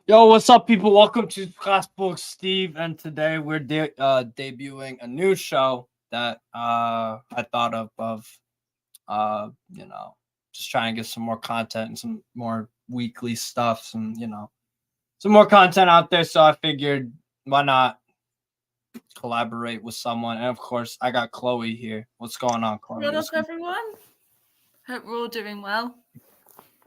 Yo, what's up, people? Welcome to Classbook Steve, and today we're debuting a new show that I thought of just trying to get some more content and some more weekly stuff, some more content out there. So I figured, why not collaborate with someone? And of course, I got Chloe here. What's going on, Chloe? What up, everyone? Hope we're all doing well.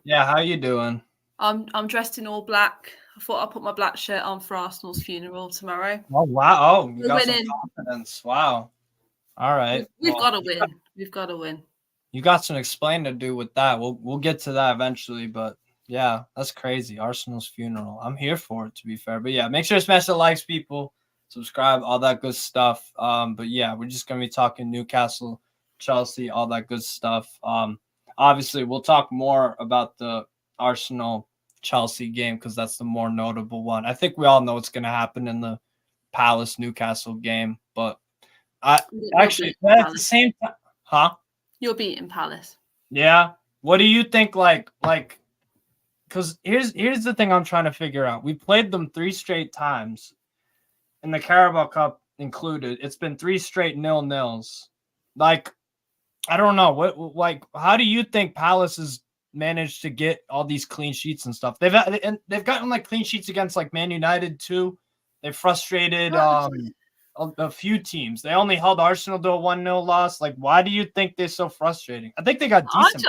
Yeah, how you doing? I'm dressed in all black. I thought I'd put my black shirt on for Arsenal's funeral tomorrow. Oh wow! Oh, you We're got winning. some confidence. Wow. All right. We've got to win. We've got to win. You got some explain to do with that. We'll get to that eventually, but yeah, that's crazy. Arsenal's funeral. I'm here for it, to be fair. But yeah, make sure to smash the likes, people. Subscribe, all that good stuff. But yeah, we're just gonna be talking Newcastle, Chelsea, all that good stuff. Obviously, we'll talk more about the Arsenal Chelsea game because that's the more notable one. I think we all know what's gonna happen in the Palace Newcastle game, but at the same time, huh? You're beating Palace. Yeah. What do you think? Like, because here's the thing I'm trying to figure out. We played them 3 straight times, in the Carabao Cup included. It's been 3 straight 0-0s. Like, I don't know how do you think Palace has managed to get all these clean sheets and stuff? They've gotten like clean sheets against like Man United too. They've frustrated a few teams. They only held Arsenal to a 1-0 loss. Like, why do you think they're so frustrating? I think they got decent.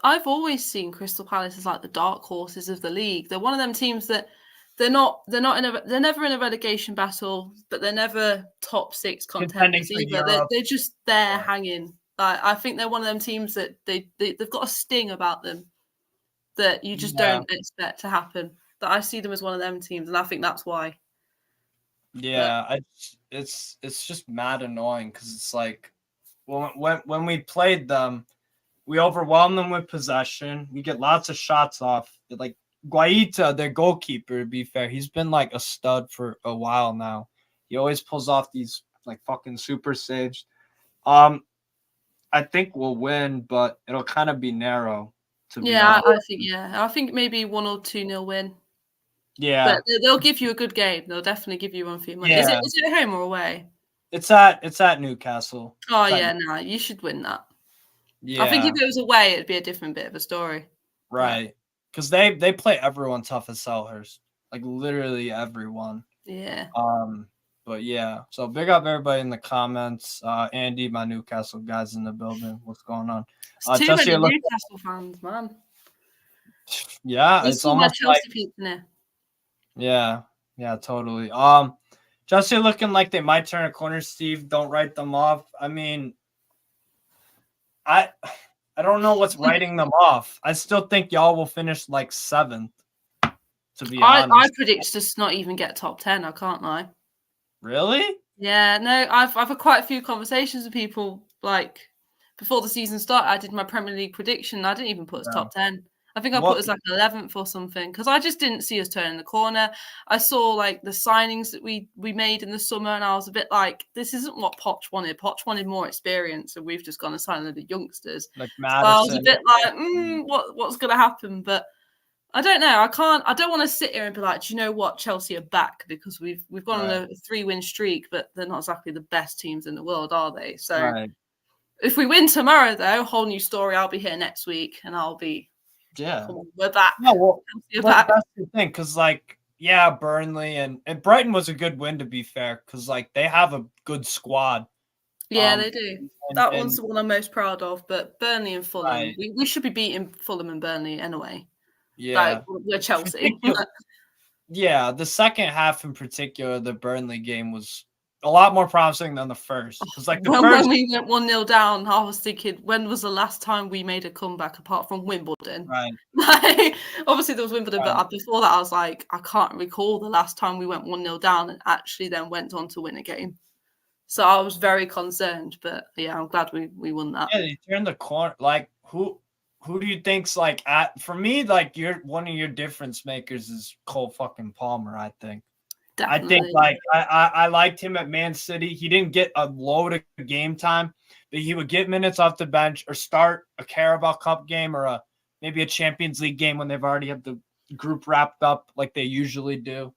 I've always seen Crystal Palace as like the dark horses of the league. They're one of them teams that they're never in a relegation battle, but they're never top 6 contenders either. They're just there hanging. I think they're one of them teams that they've got a sting about them that you just don't expect to happen. That I see them as one of them teams, and I think that's why. Yeah, it's just mad annoying because it's like when we played them, we overwhelmed them with possession. We get lots of shots off. Like Guaita, their goalkeeper, to be fair, he's been like a stud for a while now. He always pulls off these like fucking super saves. I think we'll win, but it'll kind of be narrow. I think maybe 1 or 2-0 win. Yeah, but they'll give you a good game. They'll definitely give you one for your money. Yeah. Is it at home or away? It's at Newcastle. Oh you should win that. Yeah, I think if it was away, it'd be a different bit of a story. Right, because they play everyone tough as Selhurst, like literally everyone. Yeah. But yeah, so big up everybody in the comments. Andy, my Newcastle guys in the building. What's going on? Too many Newcastle fans, man. Yeah, it's almost Chelsea people there. Yeah, totally. Chelsea looking like they might turn a corner, Steve. Don't write them off. I mean, I don't know what's writing them off. I still think y'all will finish like 7th, to be honest. I predict us not even get top 10, I can't lie. Really? Yeah, no, I've had quite a few conversations with people, like, before the season started, I did my Premier League prediction. I didn't even put us top 10. I think I put us like 11th or something because I just didn't see us turning the corner. I saw like the signings that we made in the summer, and I was a bit like, this isn't what Poch wanted. Poch wanted more experience, and we've just gone and signed the youngsters. Like Madison. So I was a bit like, what's going to happen? But I don't know. I don't want to sit here and be like, do you know what? Chelsea are back because we've gone on a 3-win streak, but they're not exactly the best teams in the world, are they? So if we win tomorrow, though, whole new story. I'll be here next week, and I'll be. Yeah, we're back. No, that's the thing, because like, Burnley and Brighton was a good win, to be fair, because like they have a good squad. Yeah, they do. That one's the one I'm most proud of. But Burnley and Fulham, we should be beating Fulham and Burnley anyway. Yeah, like, we're Chelsea. Yeah, the second half in particular, the Burnley game was a lot more promising than the first. Because like when we went 1-0 down, I was thinking, when was the last time we made a comeback apart from Wimbledon? Right. Like, obviously there was Wimbledon, but before that I was like, I can't recall the last time we went 1-0 down and actually then went on to win a game. So I was very concerned, but yeah, I'm glad we won that. Yeah, they turned the corner. Like, who do you think's like for me, like one of your difference makers is Cole fucking Palmer, I think. Definitely. I think like I liked him at Man City. He didn't get a load of game time, but he would get minutes off the bench or start a Carabao Cup game or maybe a Champions League game when they've already had the group wrapped up like they usually do, and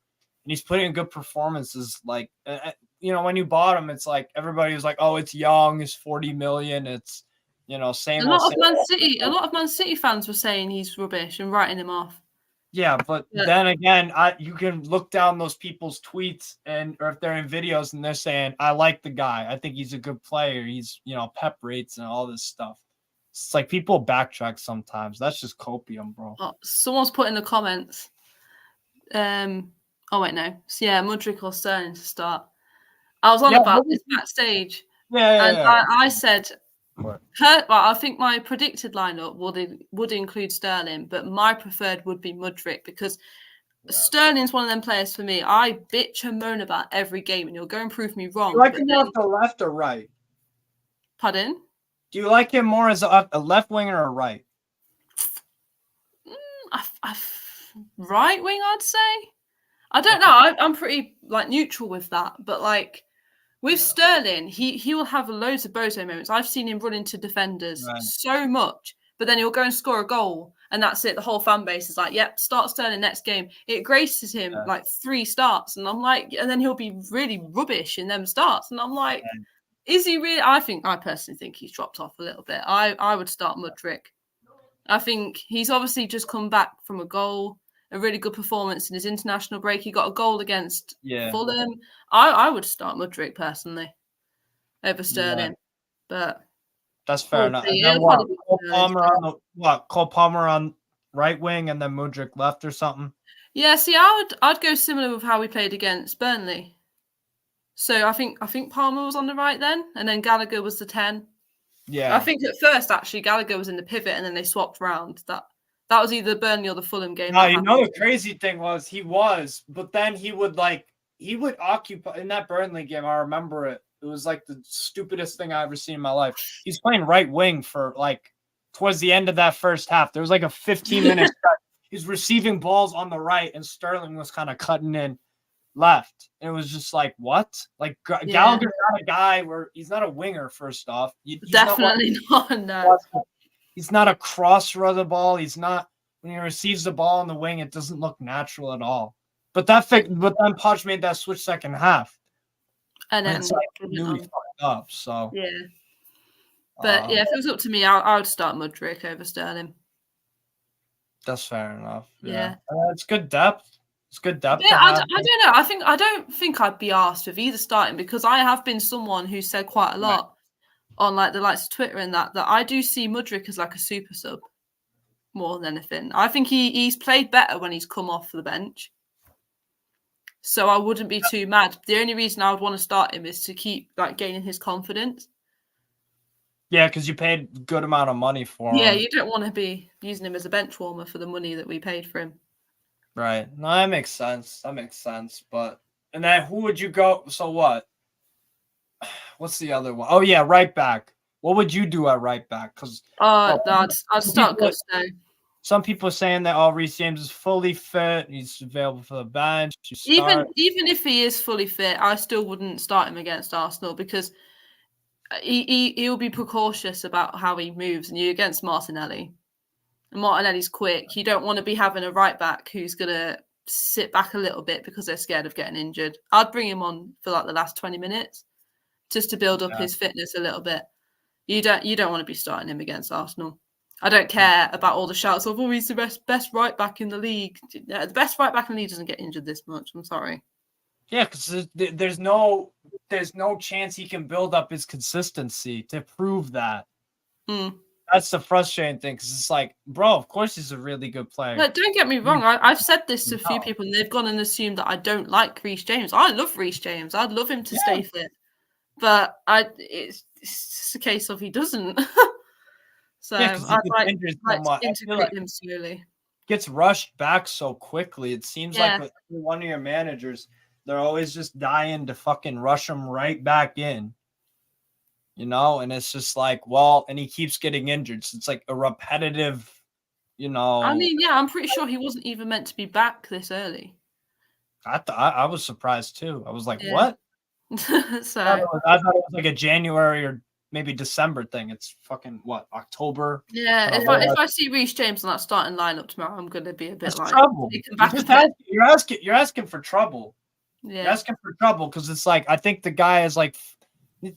he's putting in good performances. Like, when you bought him, it's like everybody was like, "Oh, it's young, it's 40 million, it's same." A lot of Man City fans were saying he's rubbish and writing him off. Yeah, but then again, you can look down those people's tweets or if they're in videos and they're saying, "I like the guy. I think he's a good player. He's pep rates and all this stuff." It's like people backtrack sometimes. That's just copium, bro. Oh, someone's put in the comments. Oh wait, no. So yeah, Mudryk or Sterling to start. I was on about this backstage. Yeah. I said. I think my predicted lineup would include Sterling, but my preferred would be Mudryk because Sterling's one of them players for me. I bitch and moan about every game, and you'll go and prove me wrong. Do you like him more off the left or right? Pardon? Do you like him more as a left winger or right? Right wing, I'd say. I don't know. I'm pretty neutral with that, but with Sterling, he will have loads of bozo moments. I've seen him run into defenders so much, but then he'll go and score a goal, and that's it. The whole fan base is like, "Yep, start Sterling next game." It graces him 3 starts, and I'm like, and then he'll be really rubbish in them starts, and I'm like, is he really? I personally think he's dropped off a little bit. I would start Mudryk. I think he's obviously just come back from a really good performance in his international break. He got a goal against Fulham. I would start Mudryk personally over Sterling, but that's fair enough. And then Cole Palmer on right wing, and then Mudryk left or something. Yeah, see, I'd go similar with how we played against Burnley. So I think Palmer was on the right then, and then Gallagher was the 10. Yeah, I think at first actually Gallagher was in the pivot, and then they swapped around. That was either the Burnley or the Fulham game. No, the crazy thing was but then he would occupy in that Burnley game. I remember it. It was like the stupidest thing I ever seen in my life. He's playing right wing for towards the end of that first half. There was a 15-minute stretch. He's receiving balls on the right, and Sterling was kind of cutting in left. And it was just what? Gallagher's not a guy where he's not a winger. First off, he's definitely not. No. He's not a crosser of the ball. He's not when he receives the ball on the wing. It doesn't look natural at all. But then Poch made that switch second half, and then it's really fucked up. So yeah, but if it was up to me, I would start Mudryk over Sterling. That's fair enough. Yeah, it's good depth. It's good depth. Yeah, I don't know. I don't think I'd be asked with either starting because I have been someone who said quite a lot. On the likes of Twitter and that I do see Mudryk as a super sub more than anything. I think he's played better when he's come off the bench. So I wouldn't be too mad. The only reason I would want to start him is to keep gaining his confidence. Yeah, because you paid a good amount of money for him. Yeah, you don't want to be using him as a bench warmer for the money that we paid for him. Right. No, that makes sense. But and then who would you go? So what? What's the other one? Oh yeah, right back. What would you do at right back? Because I'd start Gusto. Some people are saying that Reece James is fully fit. He's available for the bench. Even if he is fully fit, I still wouldn't start him against Arsenal because he'll be precautious about how he moves. And you're against Martinelli. And Martinelli's quick. You don't want to be having a right back who's gonna sit back a little bit because they're scared of getting injured. I'd bring him on for the last 20 minutes. Just to build up his fitness a little bit. You don't want to be starting him against Arsenal. I don't care about all the shouts of, he's the best right back in the league. The best right back in the league doesn't get injured this much. I'm sorry. Yeah, because there's no chance he can build up his consistency to prove that. That's the frustrating thing because it's bro, of course he's a really good player. No, don't get me wrong. I've said this to a few people and they've gone and assumed that I don't like Reece James. I love Reece James. I'd love him to stay fit. But it's just a case of he doesn't. So I'd like to integrate him slowly. Gets rushed back so quickly. It seems like with one of your managers, they're always just dying to fucking rush him right back in. And it's just and he keeps getting injured. So it's a repetitive, I mean, I'm pretty sure he wasn't even meant to be back this early. I was surprised too. I was what? So I thought it was a January or maybe December thing. It's fucking what, October? Yeah, if I see Reece James on that starting lineup tomorrow, I'm gonna be a bit like trouble. You're asking for trouble. Yeah. You're asking for trouble because it's like I think the guy is like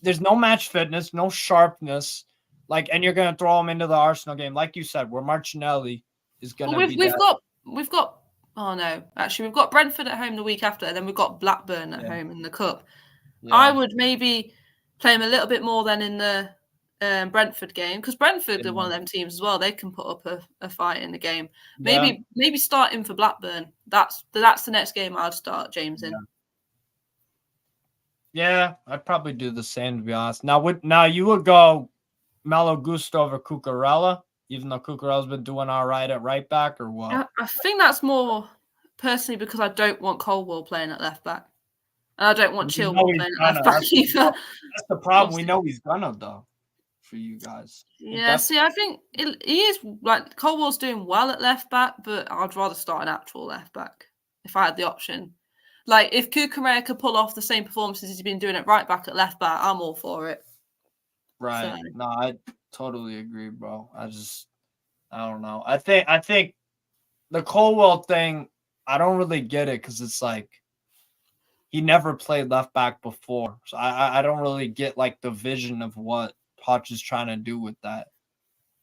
there's no match fitness, no sharpness, like, and you're gonna throw him into the Arsenal game, like you said, where Martinelli is gonna be. We've got. Oh no, actually, we've got Brentford at home the week after, and then we've got Blackburn at home in the cup. Yeah. I would maybe play him a little bit more than in the Brentford game because Brentford are one of them teams as well. They can put up a fight in the game. Maybe start him for Blackburn. That's the next game I'd start James in. Yeah, I'd probably do the same, to be honest. Now you would go Malo Gusto over Cucurella, even though Cucurella's been doing all right at right back, or what? I think that's more personally because I don't want Colwell playing at left back. And I don't want Chilwell playing at left back either. That's the problem. We know he's gonna, though, for you guys. Yeah, I think he is, like, Colwell's doing well at left back, but I'd rather start an actual left back if I had the option. Like, if Cucurella could pull off the same performances he's been doing at right back, at left back, I'm all for it. Right. So. No, I totally agree, bro. I don't know. I think the Colwell thing, I don't really get it because it's like he never played left back before. So I don't really get like the vision of what Poch is trying to do with that.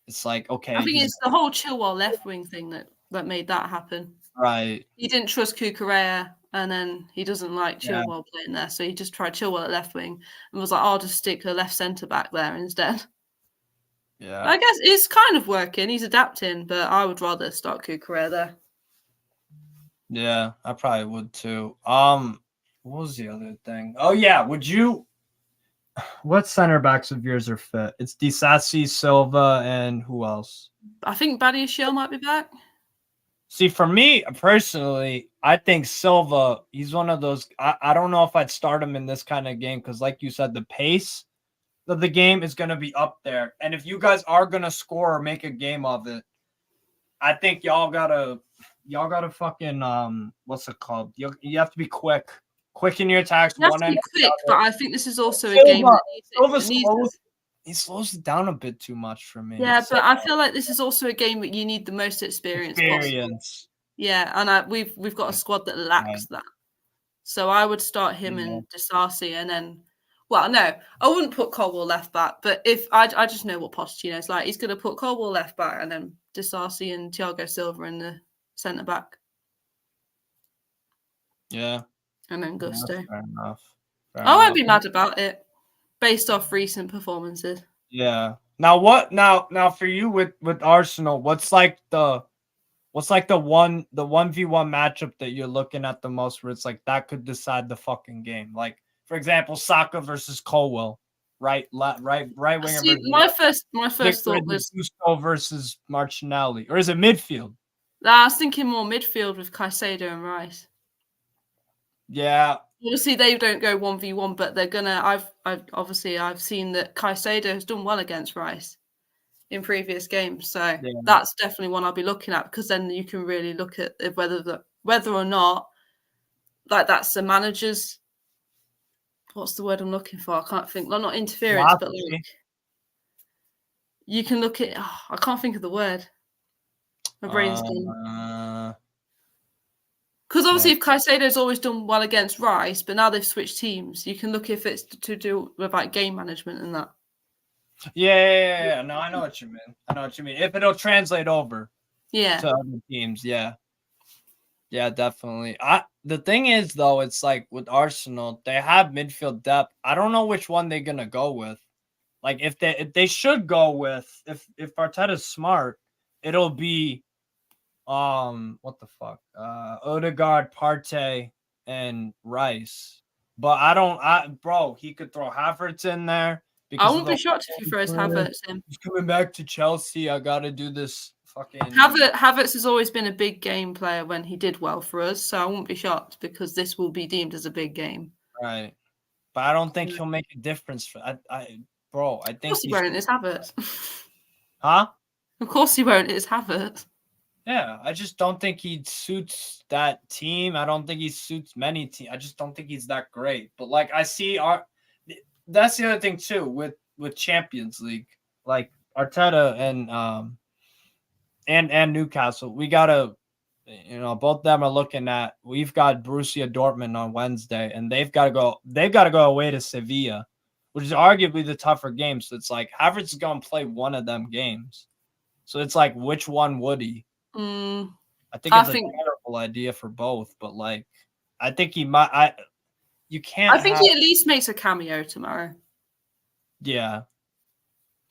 It's like, okay. I think it's the whole Chilwell left wing thing that made that happen. Right. He didn't trust Cucurella, and then he doesn't like Chilwell playing there. So he just tried Chilwell at left wing and was like, I'll just stick a left centre back there instead. Yeah. I guess it's kind of working. He's adapting, but I would rather start Cucurella there. Yeah, I probably would too. What was the other thing? Oh yeah, what center backs of yours are fit? It's Disasi, Silva, and who else? I think Badiashile might be back. See, for me personally, I think Silva, he's one of those. I don't know if I'd start him in this kind of game because, like you said, the pace of the game is going to be up there. And if you guys are going to score or make a game of it, I think y'all gotta fucking what's it called? You have to be quick in your attacks. You have to be quick, but I think this is also a game that he slows it down a bit too much for me. Yeah, but I feel like this is also a game that you need the most experience possible. Yeah, and we've got a squad that lacks that. So I would start him and Disasi, and then, well, no, I wouldn't put Colwell left back. But if I just know what Pochettino's like, he's going to put Colwell left back, and then Disasi and Thiago Silva in the centre back. Yeah, and then Gusto. Yeah, fair enough. I won't be mad about it. Based off recent performances. Yeah. Now for you with Arsenal, what's like the 1v1 matchup that you're looking at the most where it's like that could decide the fucking game? Like, for example, Saka versus Colwell, right winger. See, my first thought was Gusto versus Martinelli, or is it midfield? I was thinking more midfield with Caicedo and Rice. Yeah. Obviously, they don't go 1v1, but they're gonna. I've seen that Caicedo has done well against Rice in previous games, so that's definitely one I'll be looking at because then you can really look at whether or not, like, that's the manager's. What's the word I'm looking for? I can't think. Not interference, but like you can look at. Oh, I can't think of the word. My brain's gone. Because obviously, if Caicedo's always done well against Rice, but now they've switched teams, you can look if it's to do with like game management and that. Yeah. No, I know what you mean. If it'll translate over, to other teams, yeah, definitely. The thing is, though, it's like with Arsenal, they have midfield depth. I don't know which one they're gonna go with. Like, if they should go with if Arteta's smart, it'll be. What the fuck? Odegaard, Partey, and Rice. But bro, he could throw Havertz in there. I wouldn't be shocked if he throws Havertz in. He's coming back to Chelsea. I gotta do this fucking. Havertz has always been a big game player when he did well for us, so I wouldn't be shocked because this will be deemed as a big game. Right. But I don't think he'll make a difference for bro. I think of course he won't. It's Havertz. Huh? Of course he won't. It's Havertz. Yeah, I just don't think he suits that team. I don't think he suits many teams. I just don't think he's that great. But like I see that's the other thing too with Champions League, like Arteta and Newcastle. We gotta, both of them are looking at. We've got Borussia Dortmund on Wednesday, and they've got to go. They've got to go away to Sevilla, which is arguably the tougher game. So it's like Havertz is gonna play one of them games. So it's like, which one would he? I think it's a terrible idea for both, but like, I think he might. You can't. I think he at least makes a cameo tomorrow. Yeah.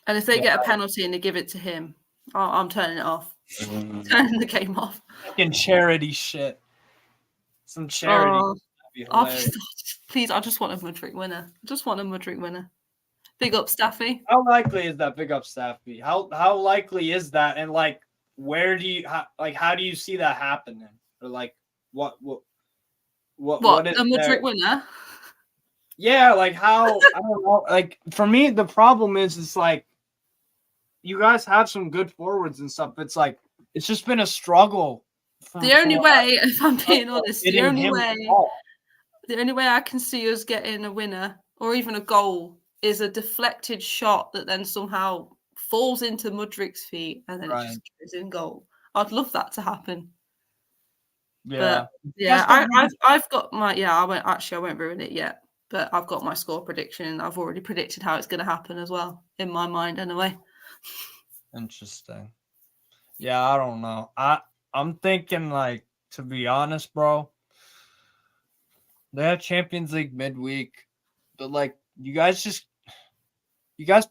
And if they get a penalty and they give it to him, I'm turning it off. Turning the game off. Fucking charity shit. Some charity. Please, I just want a Mudryk winner. Big up, Staffy. How likely is that? Big up, Staffy. How likely is that? And like, where do you how do you see that happening? Or like, what is a Mudryk winner? Yeah, like how I don't know. Like for me, the problem is it's like you guys have some good forwards and stuff. It's like it's just been a struggle. The only way, if I'm being honest, the only way I can see us getting a winner or even a goal is a deflected shot that then somehow falls into Mudryk's feet and then it just goes in goal. I'd love that to happen. Yeah, but, yeah. I've got my I won't ruin it yet. But I've got my score prediction. I've already predicted how it's going to happen as well, in my mind anyway. Interesting. Yeah, I don't know. I'm thinking, like, to be honest, bro, they have Champions League midweek. But, like, you guys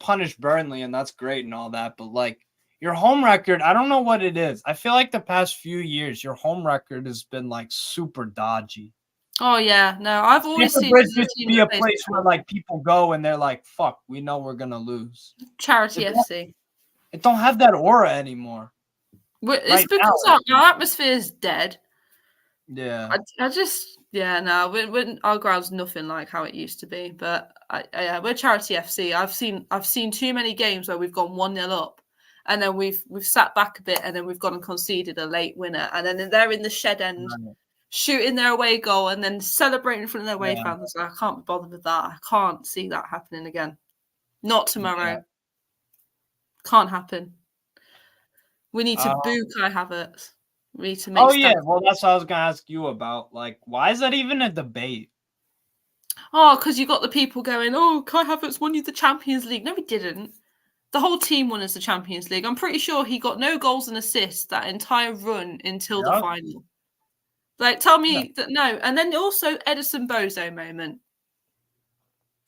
punished Burnley, and that's great and all that. But, like, your home record, I don't know what it is. I feel like the past few years, your home record has been, like, super dodgy. Oh yeah, no, I've always seen it be a place where like people go and they're like, "Fuck, we know we're gonna lose." Charity FC. It don't have that aura anymore. It's because our atmosphere is dead. Yeah, our ground's nothing like how it used to be. But we're Charity FC. I've seen too many games where we've gone 1-0 up, and then we've sat back a bit, and then we've gone and conceded a late winner, and then they're in the shed end. Right. Shooting their away goal and then celebrating in front of their away fans. I can't be bothered with that. I can't see that happening again. Not tomorrow. Yeah. Can't happen. We need to boo Kai Havertz. We need to make. Oh yeah, well that's what I was gonna ask you about. Like, why is that even a debate? Oh, because you got the people going, "Oh, Kai Havertz won you the Champions League." No, he didn't. The whole team won us the Champions League. I'm pretty sure he got no goals and assists that entire run until the final. Like, tell me that no. And then also Edison Bozo moment.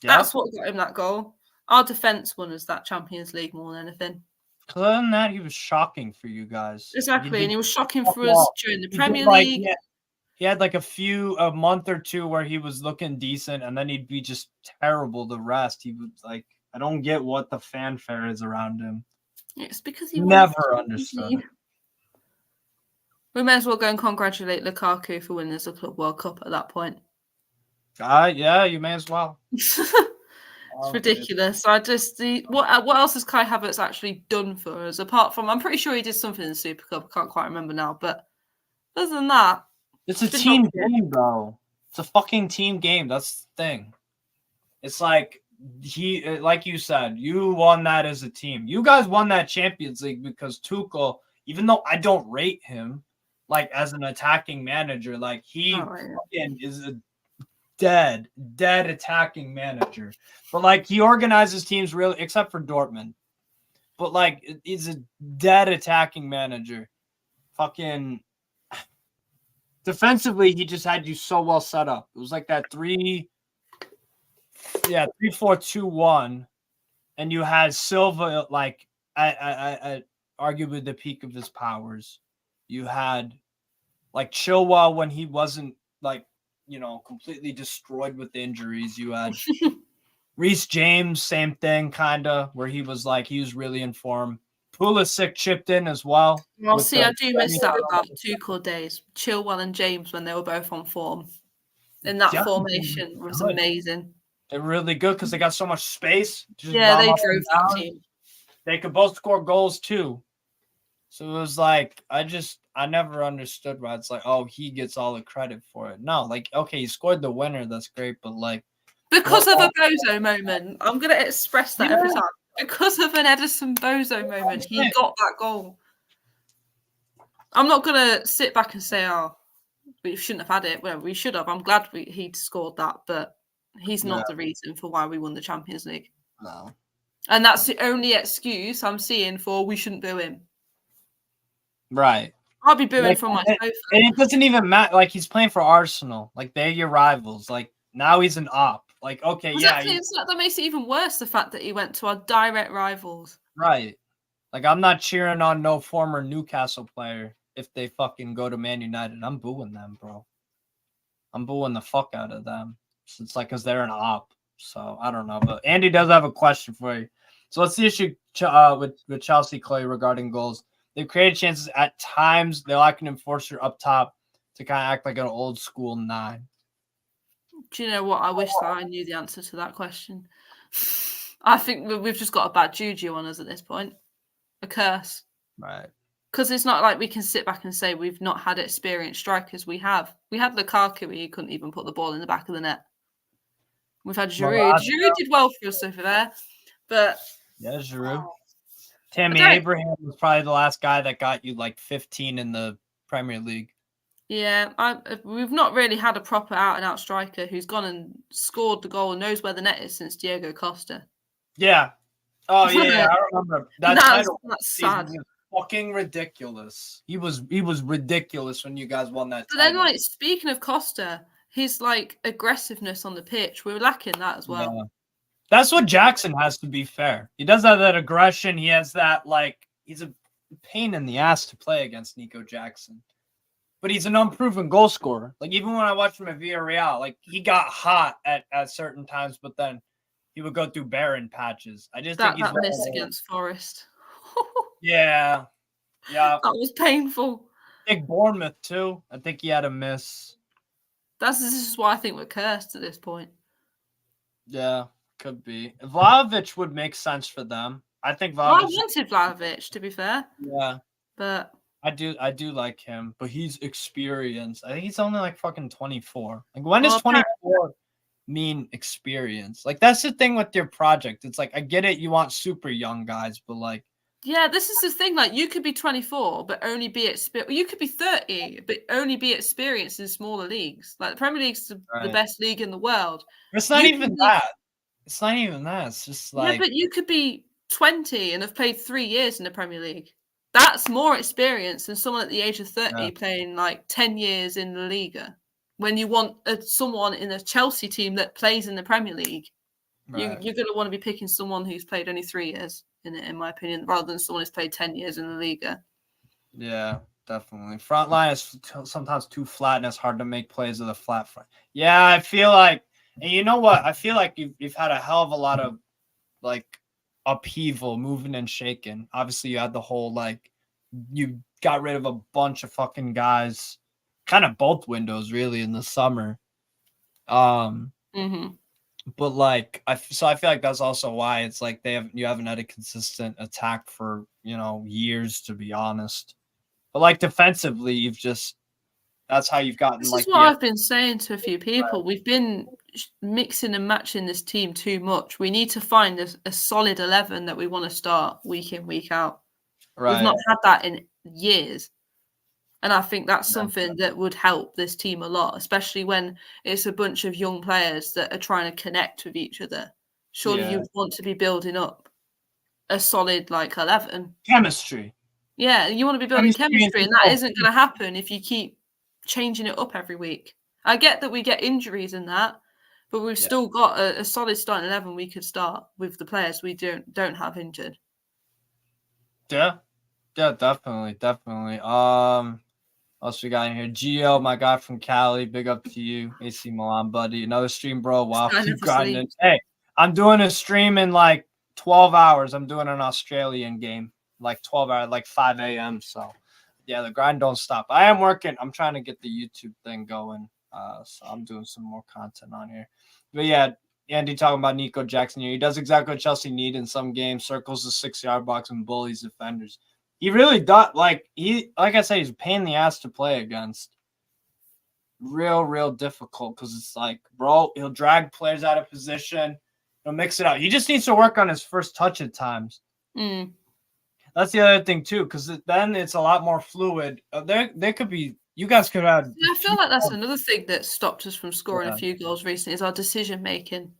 Yeah. That's what got him that goal. Our defense won us that Champions League more than anything. Other than that, he was shocking for you guys. Exactly, and he was shocking for us during the Premier League. He had like a month or two where he was looking decent, and then he'd be just terrible the rest. He was like, I don't get what the fanfare is around him. It's because he never understood. We may as well go and congratulate Lukaku for winning the Club World Cup at that point. Yeah, you may as well. It's ridiculous. I just what else has Kai Havertz actually done for us apart from I'm pretty sure he did something in the Super Cup. I can't quite remember now, but other than that, it's a team game, bro. It's a fucking team game. That's the thing. It's like like you said, you won that as a team. You guys won that Champions League because Tuchel, even though I don't rate him, like as an attacking manager, like he fucking is a dead attacking manager. But like he organizes teams really, except for Dortmund. But like he's a dead attacking manager. Fucking defensively, he just had you so well set up. It was like that 3-4-2-1, and you had Silva like at arguably the peak of his powers. You had like Chilwell when he wasn't like, completely destroyed with injuries. You had Reece James, same thing, kind of, where he was really in form. Pulisic chipped in as well. Well, see, I do miss that about Tuchel days. Chilwell and James when they were both on form. And that formation was amazing. They're really good because they got so much space. They drove that team. They could both score goals too. So it was like, I never understood why it's like, oh, he gets all the credit for it. No, like, okay, he scored the winner. That's great. But like, Because of a Bozo moment. I'm going to express that every time. Because of an Edison Bozo moment, he got that goal. I'm not going to sit back and say, oh, we shouldn't have had it. Well, we should have. I'm glad he'd scored that, but he's not the reason for why we won the Champions League. No. And that's the only excuse I'm seeing for we shouldn't boo him. Right. I'll be booing from my sofa. And it doesn't even matter. Like, he's playing for Arsenal. Like, they're your rivals. Like, now he's an op. Like, okay, exactly. That makes it even worse, the fact that he went to our direct rivals. Right. Like, I'm not cheering on no former Newcastle player if they fucking go to Man United. I'm booing them, bro. I'm booing the fuck out of them. So it's like, because they're an op. So, I don't know. But Andy does have a question for you. So, what's the issue with Chelsea, Chloe, regarding goals? They've created chances at times. They lack an enforcer up top to kind of act like an old school 9. Do you know what? I wish that I knew the answer to that question. I think we've just got a bad juju on us at this point. A curse. Right. Because it's not like we can sit back and say we've not had experienced strikers. We have. We had Lukaku, he couldn't even put the ball in the back of the net. We've had Giroud. Giroud did well for us over there. But yeah, Giroud. Tammy Abraham was probably the last guy that got you like 15 in the Premier League. Yeah, we've not really had a proper out-and-out striker who's gone and scored the goal and knows where the net is since Diego Costa. Yeah. Oh, yeah, I remember. That's sad. Fucking ridiculous. He was ridiculous when you guys won that But then, like, speaking of Costa, his, like, aggressiveness on the pitch, we were lacking that as well. Yeah. That's what Jackson has, to be fair. He does have that aggression. He has that, like, he's a pain in the ass to play against Nico Jackson. But he's an unproven goal scorer. Like, even when I watched him at Villarreal, like, he got hot at certain times, but then he would go through barren patches. I just think he's that miss against Forest. Yeah. Yeah. That was painful. Big Bournemouth, too. I think he had a miss. This is why I think we're cursed at this point. Yeah. Could be. Vlahovic would make sense for them. I think Vlahovic. I wanted Vlahovic, to be fair. Yeah. But I do like him, but he's experienced. I think he's only like fucking 24. Like, when does 24 mean experience? Like, that's the thing with your project. It's like, I get it, you want super young guys, but like, yeah, this is the thing. Like, you could be 24, but only be experienced. You could be 30, but only be experienced in smaller leagues. Like, the Premier League's the best league in the world. It's not even that. It's not even that. It's just like... Yeah, but you could be 20 and have played 3 years in the Premier League. That's more experience than someone at the age of 30 playing like 10 years in the Liga. When you want someone in a Chelsea team that plays in the Premier League, you're going to want to be picking someone who's played only 3 years in it, in my opinion, rather than someone who's played 10 years in the Liga. Yeah, definitely. Front line is sometimes too flat and it's hard to make plays with a flat front. Yeah, I feel like, and you know what? I feel like you've had a hell of a lot of like upheaval, moving and shaking. Obviously, you had the whole like you got rid of a bunch of fucking guys, kind of both windows really in the summer. But like I feel like that's also why it's like you haven't had a consistent attack for years, to be honest. But like defensively, that's how you've gotten. This like is what I've been saying to a few people. We've been mixing and matching this team too much. We need to find a solid 11 that we want to start week in, week out. We've not had that in years. And I think that's something that would help this team a lot, especially when it's a bunch of young players that are trying to connect with each other. Surely you want to be building up a solid, 11. Chemistry. Yeah, you want to be building chemistry, and that isn't going to happen if you keep changing it up every week. I get that we get injuries in that, but we've still got a solid starting 11 we could start with the players we don't have injured. Yeah, definitely. What else we got in here? Gio, my guy from Cali, big up to you. AC Milan, buddy. Another stream, bro. Wow, keep grinding. Hey, I'm doing a stream in 12 hours. I'm doing an Australian game, 12 hours, 5 a.m. So, yeah, the grind don't stop. I am working. I'm trying to get the YouTube thing going. So I'm doing some more content on here. But, yeah, Andy talking about Nico Jackson here. He does exactly what Chelsea need in some games. Circles the 6-yard box and bullies defenders. He really does. Like I said, he's a pain in the ass to play against. real difficult because it's like, bro, he'll drag players out of position. He'll mix it up. He just needs to work on his first touch at times. That's the other thing too, because then it's a lot more fluid. There could be, you guys could have. Yeah, I feel like that's another thing that stopped us from scoring a few goals recently is our decision making.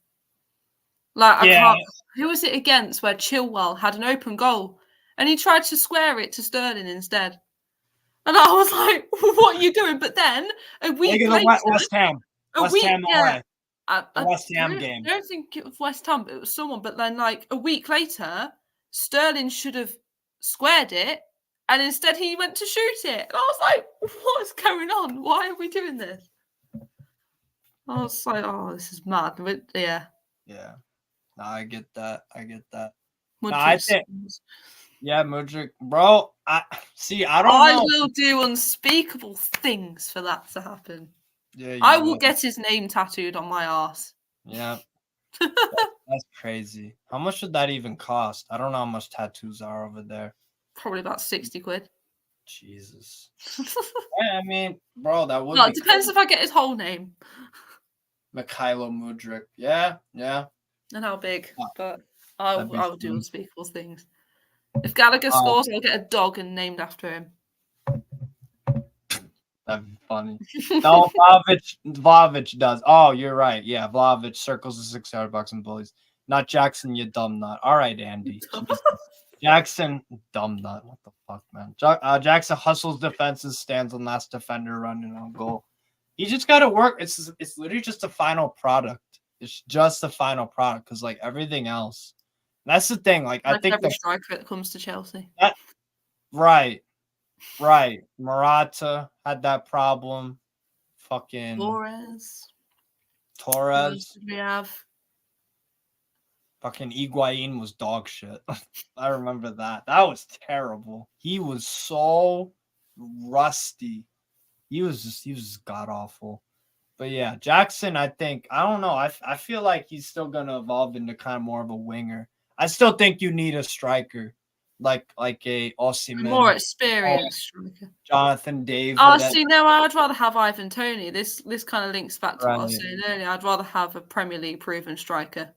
Like I can't. Who was it against where Chilwell had an open goal and he tried to square it to Sterling instead? And I was like, "What are you doing?" But then a week later, West Ham away. The West Ham game. I don't think it was West Ham, but it was someone. But then, like a week later, Sterling should have squared it, and instead he went to shoot it. And I was like, "What's going on? Why are we doing this?" I was like, "Oh, this is mad." But yeah. No, I get that. Mudryk, bro. I don't know. I will do unspeakable things for that to happen. Yeah, I will get his name tattooed on my ass. Yeah. That's crazy. How much would that even cost? I don't know how much tattoos are over there. Probably about 60 quid. Jesus. I mean, bro, that would be it depends if I get his whole name. Mikhailo Mudryk. Yeah. And how big. But I will do unspeakable things. If Gallagher scores, I'll get a dog and named after him. That'd be funny. No, Vlahovic does. Oh, you're right. Yeah, Vlahovic circles the 6-yard box and bullies. Not Jackson, you dumb nut. All right, Andy. Jackson, dumb nut. What the fuck, man? Jackson hustles defenses, stands on last defender running on goal. He just got to work. It's literally just a final product. It's just the final product because, like, everything else. That's the thing. Like I think every striker that comes to Chelsea. Right. Morata had that problem. Fucking Torres. We have. Fucking Higuain was dog shit. I remember that. That was terrible. He was so rusty. He was just god awful. But yeah, Jackson, I don't know. I feel like he's still gonna evolve into kind of more of a winger. I still think you need a striker, like a Osimhen, more experienced striker. Jonathan David. No, I'd rather have Ivan Toney. This kind of links back to what I was saying earlier. I'd rather have a Premier League proven striker.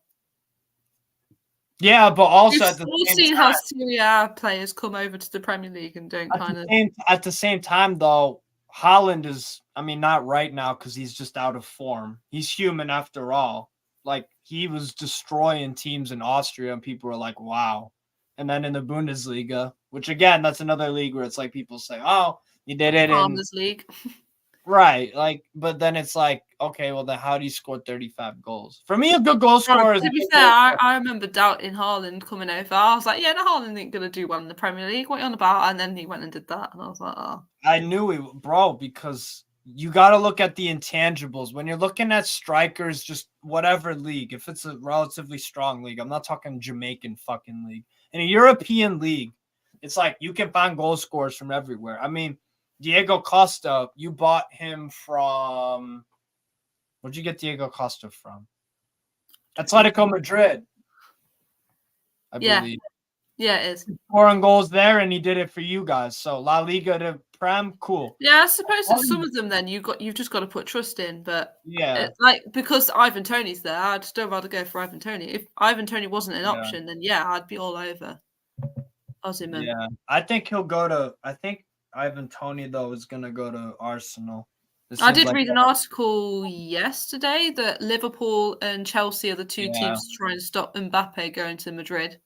Yeah, but also we've seen how Serie A players come over to the Premier League and don't at the same time though. Haaland is, I mean, not right now because he's just out of form. He's human after all. Like, he was destroying teams in Austria and people were like, wow. And then in the Bundesliga, which again, that's another league where it's like people say, oh, you did it in this league. Right. Like, but then it's like, okay, well, then how do you score 35 goals? For me, a good goal scorer is. To be fair, I remember doubting Haaland coming over. I was like, yeah, no, Haaland ain't going to do well in the Premier League. What are you on about? And then he went and did that. And I was like, oh. I knew he, bro, because you got to look at the intangibles. When you're looking at strikers, just whatever league, if it's a relatively strong league, I'm not talking Jamaican fucking league. In a European league, it's like you can find goal scorers from everywhere. I mean, Diego Costa, you bought him from. Where'd you get Diego Costa from? Atletico Madrid. I believe. Yeah, it is. Scoring goals there, and he did it for you guys. So La Liga to Prem, cool. Yeah, I suppose that some of them then you've just got to put trust in. But yeah, like because Ivan Toney's there, I'd still rather go for Ivan Toney. If Ivan Toney wasn't an option, then yeah, I'd be all over Osimhen. Yeah, I think he'll go to. I think Ivan Toney though is gonna go to Arsenal. I did read an article yesterday that Liverpool and Chelsea are the two teams trying to stop Mbappe going to Madrid.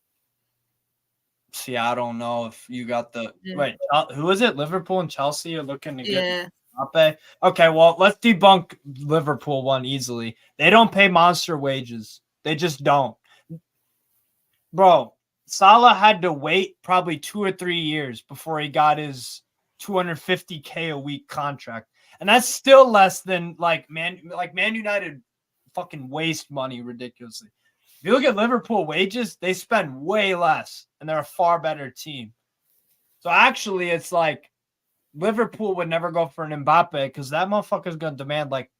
See, I don't know if you got the wait. Who is it? Liverpool and Chelsea are looking to get Mbappe. Okay, well, let's debunk Liverpool one easily. They don't pay monster wages. They just don't, bro. Salah had to wait probably 2 or 3 years before he got his $250K a week contract. And that's still less than like Man United fucking waste money ridiculously. If you look at Liverpool wages, they spend way less and they're a far better team. So actually it's like Liverpool would never go for an Mbappe because that motherfucker's going to demand like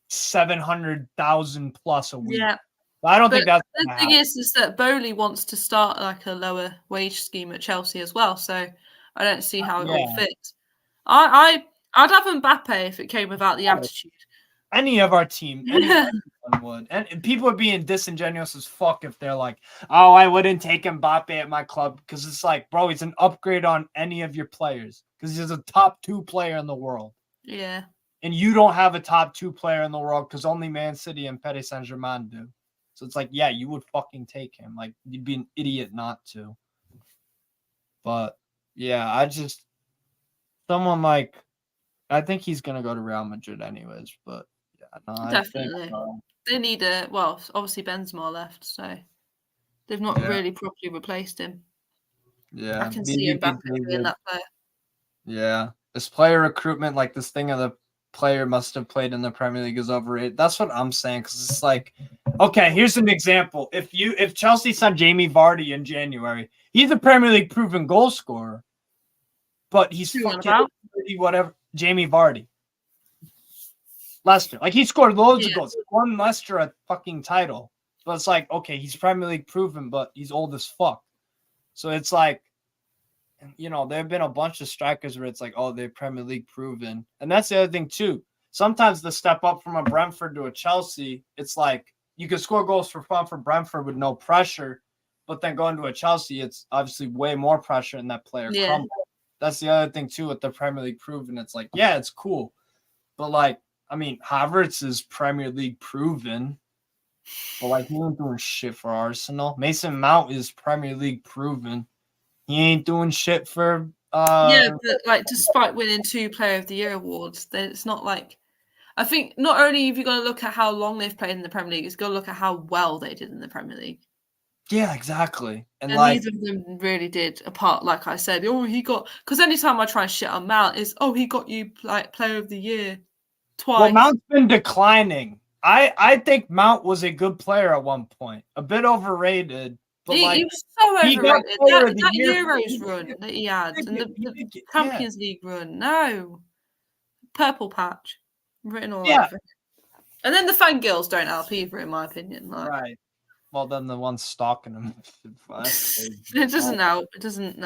700,000 plus a week. Yeah. I don't think that's the thing is that Bowley wants to start like a lower wage scheme at Chelsea as well. So I don't see how it all fits. I'd have Mbappe if it came without the attitude. Any of our team, anyone would. And people are being disingenuous as fuck if they're like, oh, I wouldn't take Mbappe at my club. Because it's like, bro, he's an upgrade on any of your players. Because he's a top 2 player in the world. Yeah. And you don't have a top 2 player in the world because only Man City and Paris Saint-Germain do. So it's like, yeah, you would fucking take him. Like, you'd be an idiot not to. But, yeah, someone like, I think he's going to go to Real Madrid anyways. But, yeah, no, definitely. I think, they need obviously Benzema left, so they've not really properly replaced him. Yeah. I can see Mbappe being that player. Yeah. This player recruitment, like this thing of the player must have played in the Premier League is overrated. That's what I'm saying. Because it's like, okay, here's an example. If Chelsea signed Jamie Vardy in January, he's a Premier League proven goal scorer. But he's fucking whatever. Jamie Vardy. Leicester. Like, he scored loads of goals. He won Leicester a fucking title. But it's like, okay, he's Premier League proven, but he's old as fuck. So it's like, you know, there have been a bunch of strikers where it's like, oh, they're Premier League proven. And that's the other thing, too. Sometimes the step up from a Brentford to a Chelsea, it's like you can score goals for fun for Brentford with no pressure. But then going to a Chelsea, it's obviously way more pressure and that player crumbles. That's the other thing, too, with the Premier League proven. It's like, yeah, it's cool. But, like, I mean, Havertz is Premier League proven. But, like, he ain't doing shit for Arsenal. Mason Mount is Premier League proven. He ain't doing shit for... but, like, despite winning 2 Player of the Year awards, it's not like... I think not only have you got to look at how long they've played in the Premier League, it's got to look at how well they did in the Premier League. Yeah, exactly. And like, neither of them really did, apart, like I said, he got... Because anytime I try and shit on Mount, he got you, like, Player of the Year twice. Well, Mount's been declining. I think Mount was a good player at one point. A bit overrated. But he was so overrated. That Euros run that he had and the Champions League run. No. Purple patch. Written all over it. And then the fangirls don't help either, in my opinion. Like. Right. Well, then the ones stalking him. It doesn't help. It doesn't.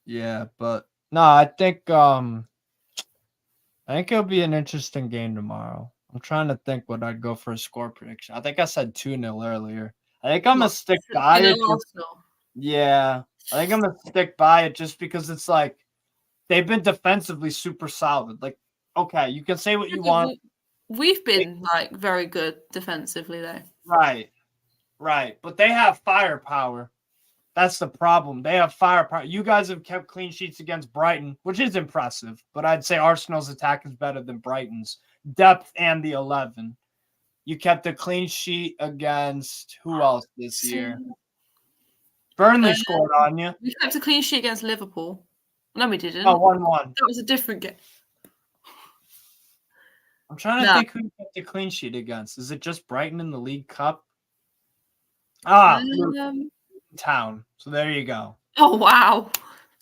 Yeah, but no, I think it'll be an interesting game tomorrow. I'm trying to think what I'd go for a score prediction. I think I said 2-0 earlier. I think I'm gonna stick by it. Yeah, I think I'm gonna stick by it just because it's like they've been defensively super solid. Like, okay, you can say what you want. We've been like very good defensively though. Right. But they have firepower. That's the problem. They have firepower. You guys have kept clean sheets against Brighton, which is impressive. But I'd say Arsenal's attack is better than Brighton's. Depth and the 11. You kept a clean sheet against who else this year? Burnley scored on you. We kept a clean sheet against Liverpool. No, we didn't. Oh, 1-1. That was a different game. I'm trying to think who you kept a clean sheet against. Is it just Brighton in the League Cup? Town. So there you go. Oh, wow.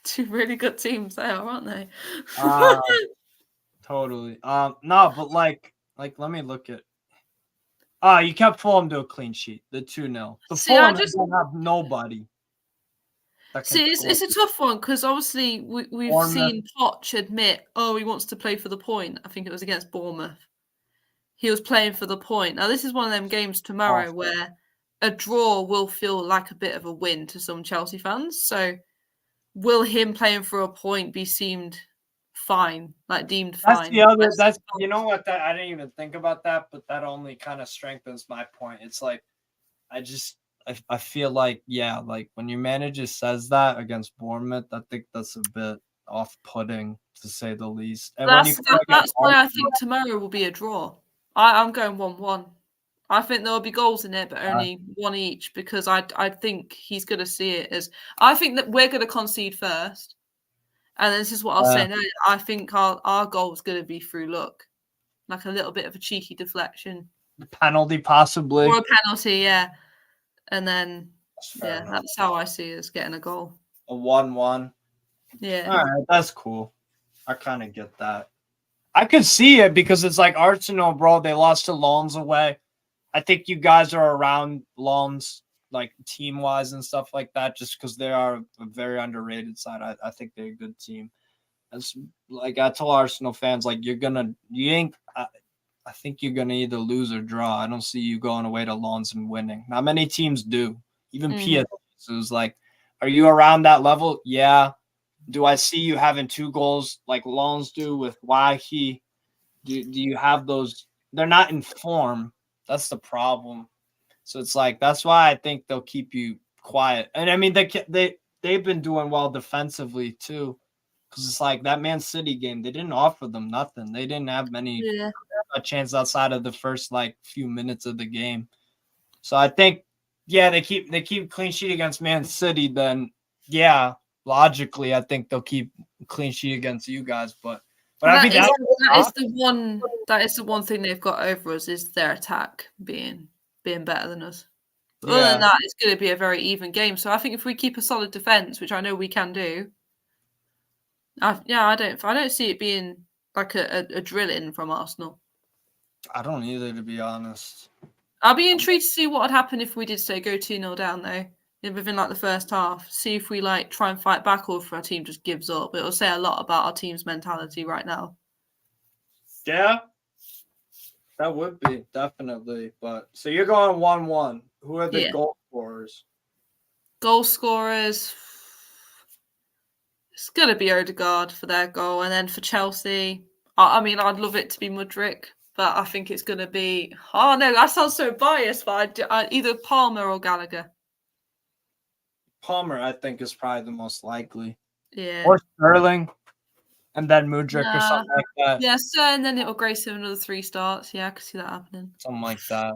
2 really good teams there, aren't they? Totally. No, but like let me look at. You kept Fulham to a clean sheet, the 2-0. The Fulham don't have nobody. See, it's a tough one because obviously we've seen Poch admit, he wants to play for the point. I think it was against Bournemouth. He was playing for the point. Now, this is one of them games tomorrow where a draw will feel like a bit of a win to some Chelsea fans. So will him playing for a point be deemed fine? That's the other. You know what? I didn't even think about that, but that only kind of strengthens my point. It's like I feel like when your manager says that against Bournemouth, I think that's a bit off-putting to say the least. And that's why I think tomorrow will be a draw. I'm going 1-1. I think there will be goals in it, but only one each because I think he's going to see it as. I think that we're going to concede first. And this is what I'll say now. I think our goal is going to be through luck, like a little bit of a cheeky deflection, a penalty possibly, or a penalty, yeah. And then that's how I see us getting a goal. A 1-1. Yeah. All right, that's cool. I kind of get that. I could see it because it's like Arsenal, bro. They lost to Lens away. I think you guys are around Lens, like team-wise and stuff like that, just because they are a very underrated side. I think they're a good team. It's like I told Arsenal fans, like I think you're gonna either lose or draw. I don't see you going away to Lens and winning. Not many teams do. Even PSG. So it's like, are you around that level? Yeah. Do I see you having 2 goals like Lens do with Wahi? Do you have those? They're not in form. That's the problem. So it's like that's why I think they'll keep you quiet. And I mean they've been doing well defensively too, because it's like that Man City game. They didn't offer them nothing. They didn't have many a chance outside of the first like few minutes of the game. So I think they keep clean sheet against Man City. Then logically I think they'll keep clean sheet against you guys. But that is the one thing they've got over us is their attack being better than us. But other than that, it's going to be a very even game. So I think if we keep a solid defense, which I know we can do, I don't see it being like a drill-in from Arsenal. I don't either, to be honest. I'll be intrigued to see what would happen if we did go 2-0 down though within like the first half. See if we like try and fight back or if our team just gives up. It'll say a lot about our team's mentality right now. Yeah. That would be, definitely. But so you're going 1-1. Who are the goal scorers? Goal scorers. It's going to be Odegaard for their goal. And then for Chelsea, I mean, I'd love it to be Mudryk, but I think it's going to be... Oh, no, that sounds so biased, but either Palmer or Gallagher. Palmer, I think, is probably the most likely. Yeah. Or Sterling. And then Mudryk or something like that. Yeah, so and then it'll grace him another 3 starts. Yeah, I could see that happening. Something like that.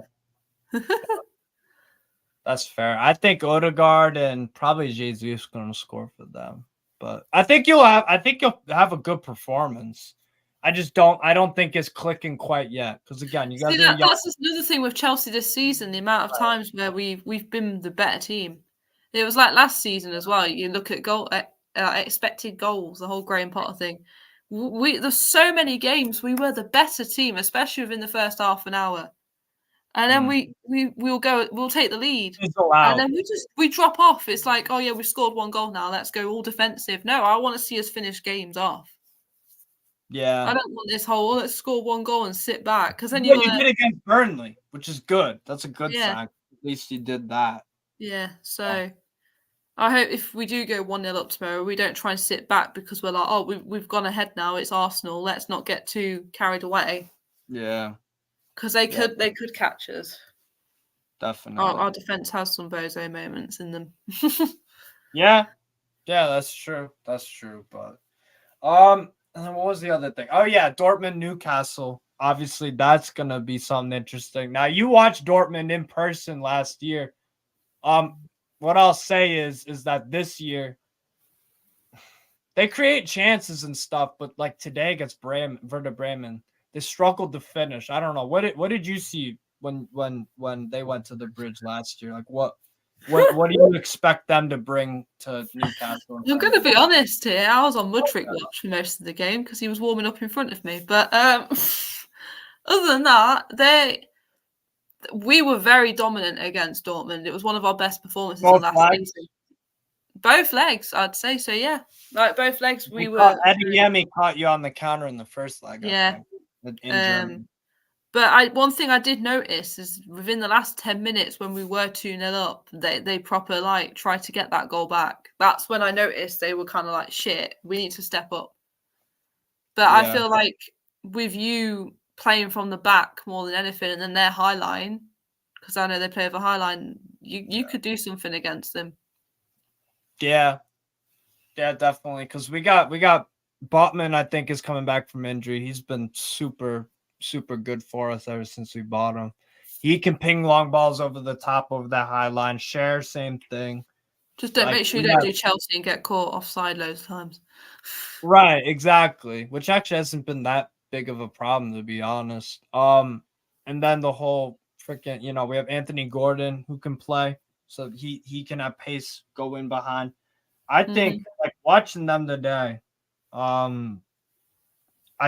That's fair. I think Odegaard and probably Jesus going to score for them. But I think you'll have a good performance. I don't think it's clicking quite yet. Because again, you guys that's another thing with Chelsea this season, the amount of times where we've been the better team. It was like last season as well. You look at expected goals, the whole Graham Potter thing. There's so many games we were the better team, especially within the first half an hour, and then we'll take the lead, and then we drop off. It's like, oh yeah, we've scored 1 goal now. Let's go all defensive. No, I want to see us finish games off. Yeah, I don't want this whole let's score 1 goal and sit back because then you did against Burnley, which is good. That's a good sign. At least you did that. Yeah, so. I hope if we do go 1-0 up tomorrow, we don't try and sit back because we're like, oh, we've gone ahead now. It's Arsenal. Let's not get too carried away. Yeah, because they could catch us. Definitely, our defense has some bozo moments in them. yeah, that's true. That's true. But and then what was the other thing? Oh yeah, Dortmund, Newcastle. Obviously, that's gonna be something interesting. Now you watched Dortmund in person last year. What I'll say is that this year they create chances and stuff, but like today against Werder Bremen, they struggled to finish. I don't know. What did you see when they went to the bridge last year? Like what do you expect them to bring to Newcastle? I'm going to be honest here. I was on Mudryk watch for most of the game because he was warming up in front of me. But other than that, we were very dominant against Dortmund. It was one of our best performances last season. Both legs, I'd say. So, yeah. Like, both legs, we were... Adeyemi caught you on the counter in the first leg. Yeah. But one thing I did notice is within the last 10 minutes when we were 2-0 up, they proper, tried to get that goal back. That's when I noticed they were kind of like, shit, we need to step up. But I feel like with you... playing from the back more than anything, and then their high line, because I know they play with a high line, you could do something against them. Yeah, definitely. Because we got Botman, I think, is coming back from injury. He's been super, super good for us ever since we bought him. He can ping long balls over the top of that high line. Share, same thing. Just make sure you don't do Chelsea and get caught offside loads of times. Right, exactly. Which actually hasn't been that big of a problem, to be honest. And then the whole freaking, we have Anthony Gordon who can play, so he can have pace go in behind. I think like watching them today, I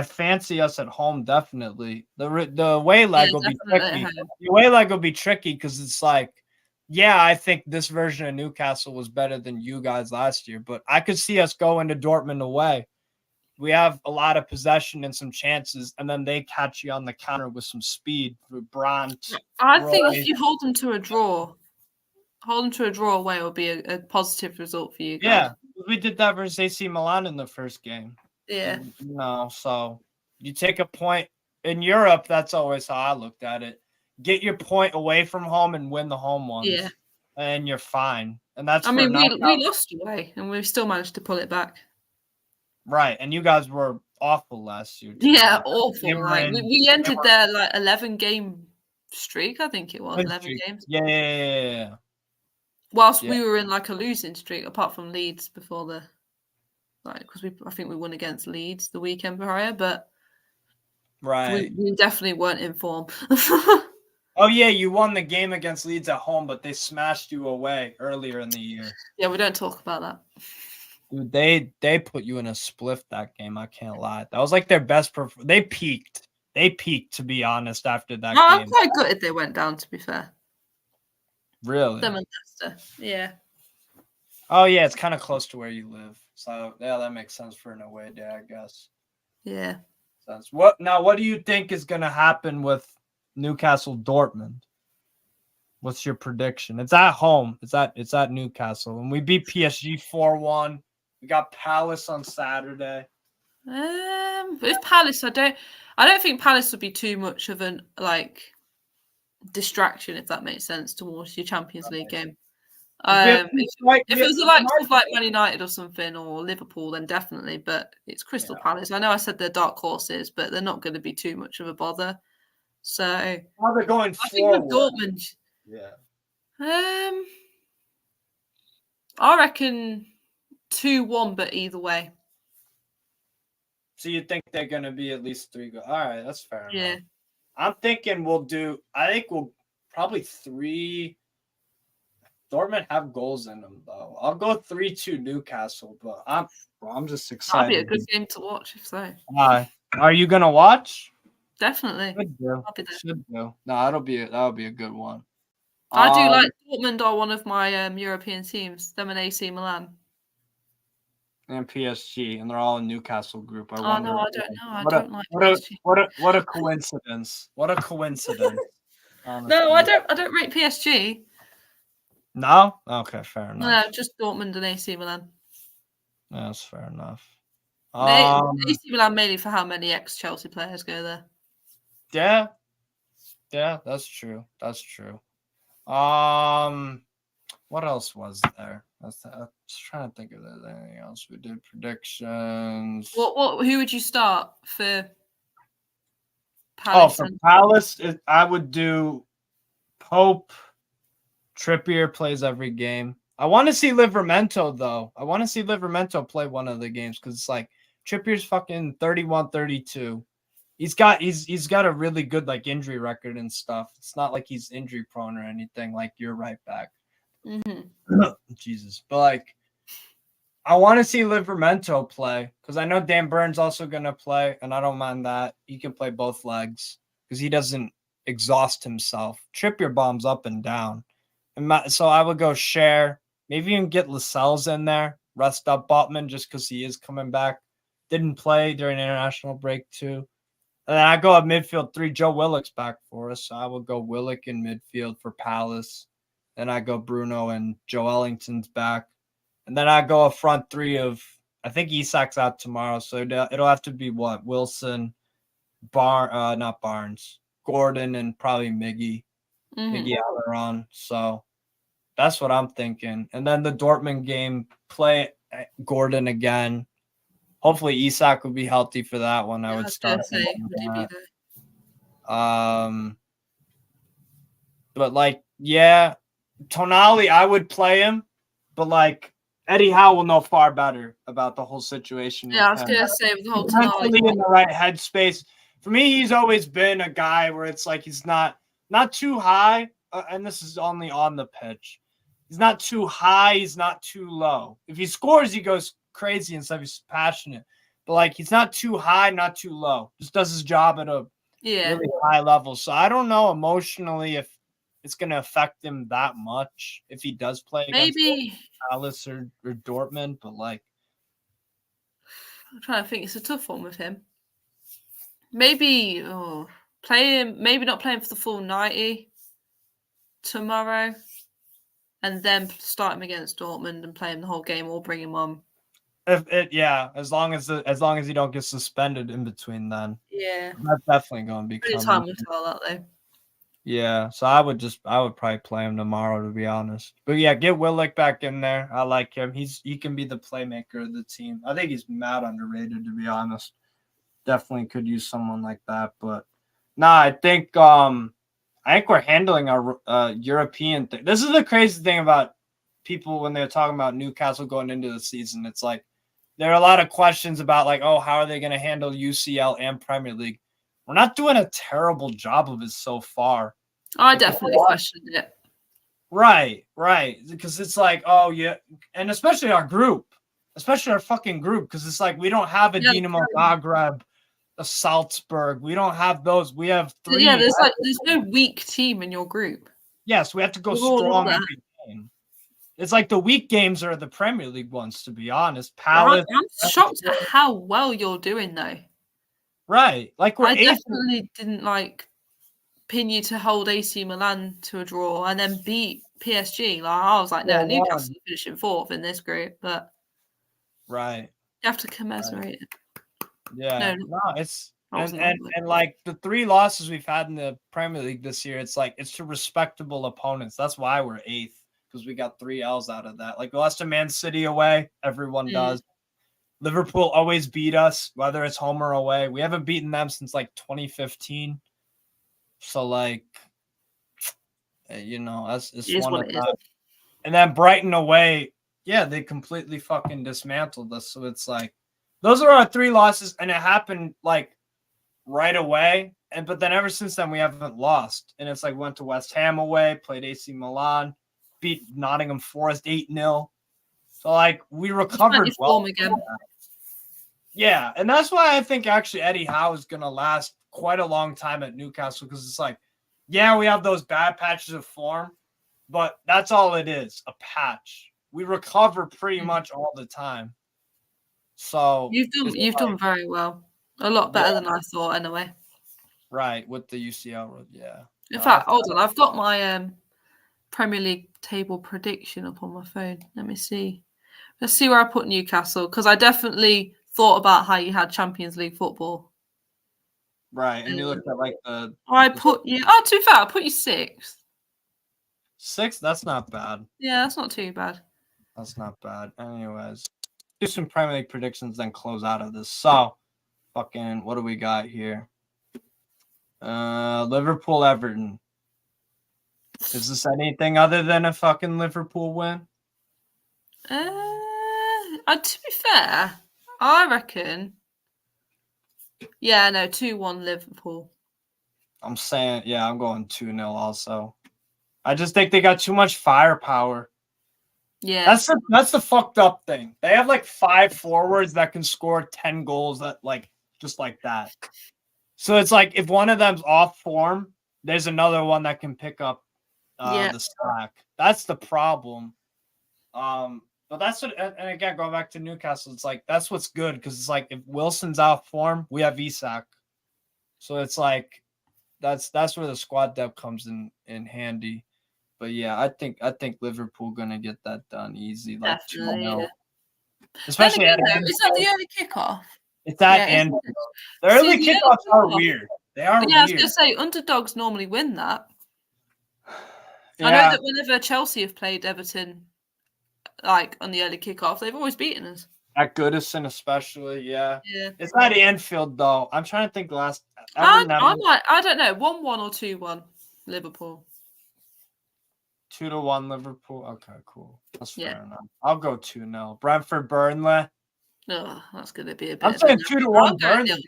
fancy us at home definitely. The away leg will be tricky. The away leg will be tricky because it's like, I think this version of Newcastle was better than you guys last year, but I could see us go into Dortmund away we have a lot of possession and some chances, and then they catch you on the counter with some speed with Brandt. I think if you hold them to a draw away will be a positive result for you guys. Yeah, we did that versus AC Milan in the first game. Yeah. So you take a point in Europe. That's always how I looked at it. Get your point away from home and win the home ones. Yeah. And you're fine. And that's we lost away and we still managed to pull it back. Right. And you guys were awful last year. Yeah, awful. Like we entered their 11-game streak, I think it was. 11 games. Yeah. Whilst we were in a losing streak, apart from Leeds before the because I think we won against Leeds the weekend prior, but we definitely weren't in form. Oh yeah, you won the game against Leeds at home, but they smashed you away earlier in the year. Yeah, we don't talk about that. Dude, they put you in a spliff that game. I can't lie. That was their best performance. They peaked. To be honest, after that game. I'm quite gutted they went down, to be fair. Really? Them and Leicester. Yeah. Oh yeah, it's kind of close to where you live. So yeah, that makes sense for an away day, I guess. Yeah. What do you think is gonna happen with Newcastle Dortmund? What's your prediction? It's at home. It's at Newcastle. And we beat PSG 4-1. We got Palace on Saturday. With Palace, I don't think Palace would be too much of an distraction, if that makes sense, towards your Champions League game. If it was like Man United or something or Liverpool, then definitely. But it's Crystal Palace. I know I said they're dark horses, but they're not going to be too much of a bother. So they're going forward. I think with Dortmund. Yeah. I reckon 2-1, but either way. So you think they're going to be at least 3 goals? All right, that's fair. Yeah. Enough. I'm thinking we'll probably 3. Dortmund have goals in them, though. I'll go 3-2 Newcastle, but I'm just excited. That'll be a good game to watch, if so. Are you going to watch? Definitely. I'll be there. Should do. No, that'll be a good one. I do like Dortmund are one of my European teams. Them and AC Milan. And PSG, and they're all in Newcastle group. No, I don't know. I don't like PSG. What a coincidence! What a coincidence! No, I don't rate PSG. No? Okay, fair enough. No, just Dortmund and AC Milan. That's fair enough. AC Milan mainly for how many ex-Chelsea players go there. Yeah, that's true. What else was there? I was trying to think if there's anything else. We did predictions. Who would you start for Palace? For Palace, I would do Pope. Trippier plays every game. I want to see Livramento, though. I want to see Livramento play one of the games because it's Trippier's fucking 31, 32. He's got a really good injury record and stuff. It's not like he's injury prone or anything like your right back. Mm-hmm. Jesus. But I want to see Livramento play because I know Dan Burns also going to play, and I don't mind that. He can play both legs because he doesn't exhaust himself. Trippier bombs up and down. So I would go Cher. Maybe even get Lascelles in there. Rest up Botman just because he is coming back. Didn't play during international break too. And then I go at midfield 3. Joe Willock's back for us. So I will go Willock in midfield for Palace. Then I go Bruno and Joe Ellington's back. And then I go a front 3 of, I think Isak's out tomorrow. So it'll have to be what? Wilson, not Barnes, Gordon, and probably Miggy. Miggy Almiron. So that's what I'm thinking. And then the Dortmund game, play Gordon again. Hopefully Isak would be healthy for that one. I would start. But Tonali, I would play him, but Eddie Howe will know far better about the whole situation. Yeah, I was gonna say with the whole Tonali in the right headspace. For me, he's always been a guy where it's he's not too high, and this is only on the pitch. He's not too high. He's not too low. If he scores, he goes crazy and stuff. He's passionate, but he's not too high, not too low. Just does his job at a really high level. So I don't know emotionally if it's going to affect him that much if he does play against maybe Palace or Dortmund. But I'm trying to think. It's a tough one with him. Maybe play him. Maybe not play him for the full 90 tomorrow, and then start him against Dortmund and play him the whole game, or bring him on. As long as you don't get suspended in between, then that's definitely going to be coming. Time will tell that though. Yeah, so I would probably play him tomorrow, to be honest. But yeah, get Willock back in there. I like him. He can be the playmaker of the team. I think he's mad underrated, to be honest. Definitely could use someone like that. But I think we're handling our European thing. This is the crazy thing about people when they're talking about Newcastle going into the season. It's like there are a lot of questions about like, oh, how are they going to handle UCL and Premier League? We're not doing a terrible job of it so far. I definitely questioned it. Right. Because it's like, oh, yeah. And especially our group, especially our fucking group, because it's like we don't have a Dinamo Zagreb, a Salzburg. We don't have those. We have 3. Yeah, there's no weak team in your group. Yes, we have to go strong every game. It's like the weak games are the Premier League ones, to be honest. Palace. I'm shocked at how well you're doing, though. Right. Like I definitely didn't pin you to hold AC Milan to a draw and then beat PSG. Like I was like, no, Newcastle finishing 4th in this group, but right. You have to commemorate it. Yeah. No, it's and like the 3 losses we've had in the Premier League this year, it's like it's to respectable opponents. That's why we're 8th, because we got 3 L's out of that. Like we lost to Man City away, everyone does. Liverpool always beat us, whether it's home or away. We haven't beaten them since like 2015. So like, it's one of them. And then Brighton away, they completely fucking dismantled us. So it's like, those are our 3 losses, and it happened like right away. But then ever since then we haven't lost. And it's like went to West Ham away, played AC Milan, beat Nottingham Forest 8-0. So like we recovered well again. Yeah, and that's why I think actually Eddie Howe is gonna last quite a long time at Newcastle, because it's like, we have those bad patches of form, but that's all it is, a patch. We recover pretty much all the time. So you've done very well, a lot better than I thought anyway. Right, with the UCL road, yeah. In fact, hold on, I've got my Premier League table prediction up on my phone. Let me see. Let's see where I put Newcastle, because I definitely thought about how you had Champions League football. Right, and you looked at like the... to be fair, I put you 6th. 6th? That's not bad. Yeah, that's not too bad. That's not bad. Anyways, do some Premier League predictions, then close out of this. So, fucking, what do we got here? Liverpool, Everton. Is this anything other than a fucking Liverpool win? To be fair, I reckon. Yeah, no, 2-1 Liverpool. I'm saying, I'm going 2-0 also. I just think they got too much firepower. Yeah. That's the fucked up thing. They have like 5 forwards that can score 10 goals just like that. So it's like if one of them's off form, there's another one that can pick up the slack. That's the problem. But that's what, and again, going back to Newcastle, it's like that's what's good, because it's like if Wilson's out form, we have Isak. So it's like that's where the squad depth comes in handy. But yeah, I think Liverpool gonna get that done easy, like 2-0. Especially is that the early kickoff? It's at Anfield. The early kickoffs are weird. They are weird. I was gonna say underdogs normally win that. I know that whenever Chelsea have played Everton, like on the early kickoff, they've always beaten us. At Goodison, especially, yeah. It's at Anfield though. I'm trying to think last. I don't know, 1-1 or 2-1 Liverpool. 2-1 Liverpool. Okay, cool. That's fair enough. I'll go 2-0. Brentford, Burnley. Oh, that's going to be a bit. I'm saying 2-1 Burnley.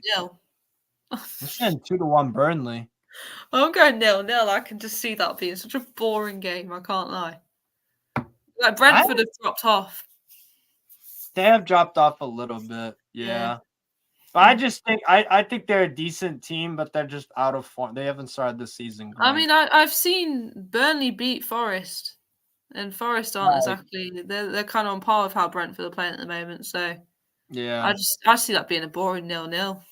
I'm saying 2-1 Burnley. I'm going 0-0. I can just see that being such a boring game. I can't lie. Like Brentford have dropped off. They have dropped off a little bit, yeah. But I just think I think they're a decent team, but they're just out of form. They haven't started the season great. I mean, I've seen Burnley beat Forest, and Forest aren't exactly. They're kind of on par with how Brentford are playing at the moment. So Yeah. I see that being a boring 0-0.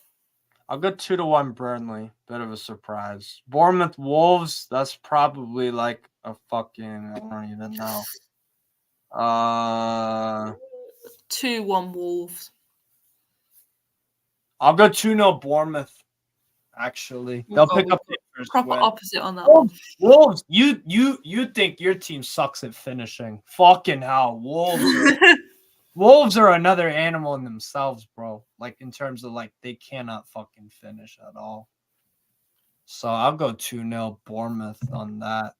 I'll go 2-1 Burnley. Bit of a surprise. Bournemouth Wolves, that's probably like a fucking, I don't even know. 2-1 Wolves. I'll go 2-0 Bournemouth. Actually, they'll pick up the first proper win. opposite on that one. Wolves, you think your team sucks at finishing? Fucking hell, Wolves are another animal in themselves, bro. Like in terms of like they cannot fucking finish at all. So I'll go 2-0 Bournemouth on that.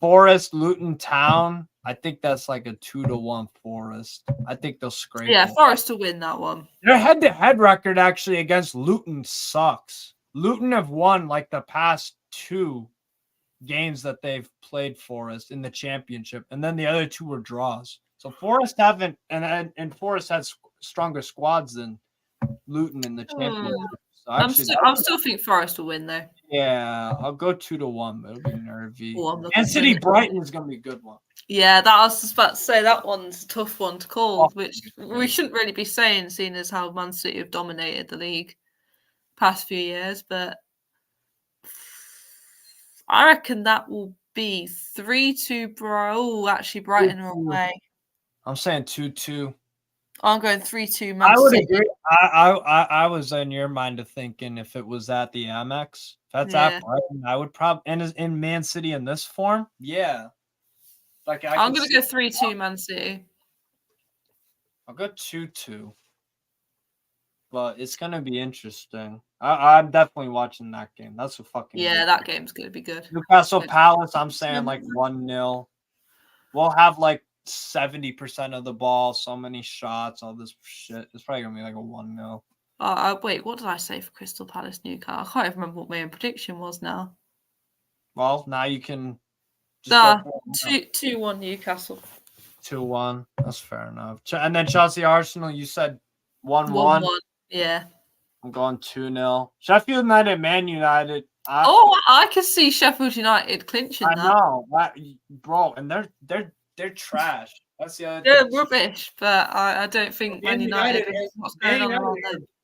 Forest, Luton Town. I think that's like a 2-1 Forest. I think they'll scrape. Yeah, it. Forest to win that one. Their head-to-head record actually against Luton sucks. Luton have won like the past 2 games that they've played Forest in the championship, and then the other 2 were draws. So Forest haven't, and Forest has stronger squads than Luton in the championship. So actually, I still think Forest will win though. Yeah, I'll go 2-1, but it'll be nervy. Oh, and City Brighton is going to be a good one. Yeah, that I was just about to say that one's a tough one to call, which we shouldn't really be saying, seeing as how Man City have dominated the league past few years. But I reckon that will be 3-2. Brighton are away. I'm saying 2-2. I'm going 3-2. Man I would City. agree. I was in your mind of thinking if it was at the Amex, if that's at Brighton, I would probably and in Man City in this form, yeah. Like I'm gonna go 3-2 Man City. I'll go 2-2. But it's gonna be interesting. I'm definitely watching that game. That's a fucking that game's gonna be good. Newcastle Palace, I'm saying like 1-0. We'll have like 70% of the ball, so many shots, all this shit. It's probably gonna be like a 1-0. Wait, what did I say for Crystal Palace Newcastle? I can't even remember what my own prediction was now. Well, now you can just 2-1 Newcastle. 2-1. That's fair enough. And then Chelsea Arsenal, you said 1-1. 1-1. Yeah. I'm going 2-0. Sheffield United, Man United. I can see Sheffield United clinching that. I know, bro, and they're trash. That's the other thing. They're rubbish, but I don't think Man United what's going on are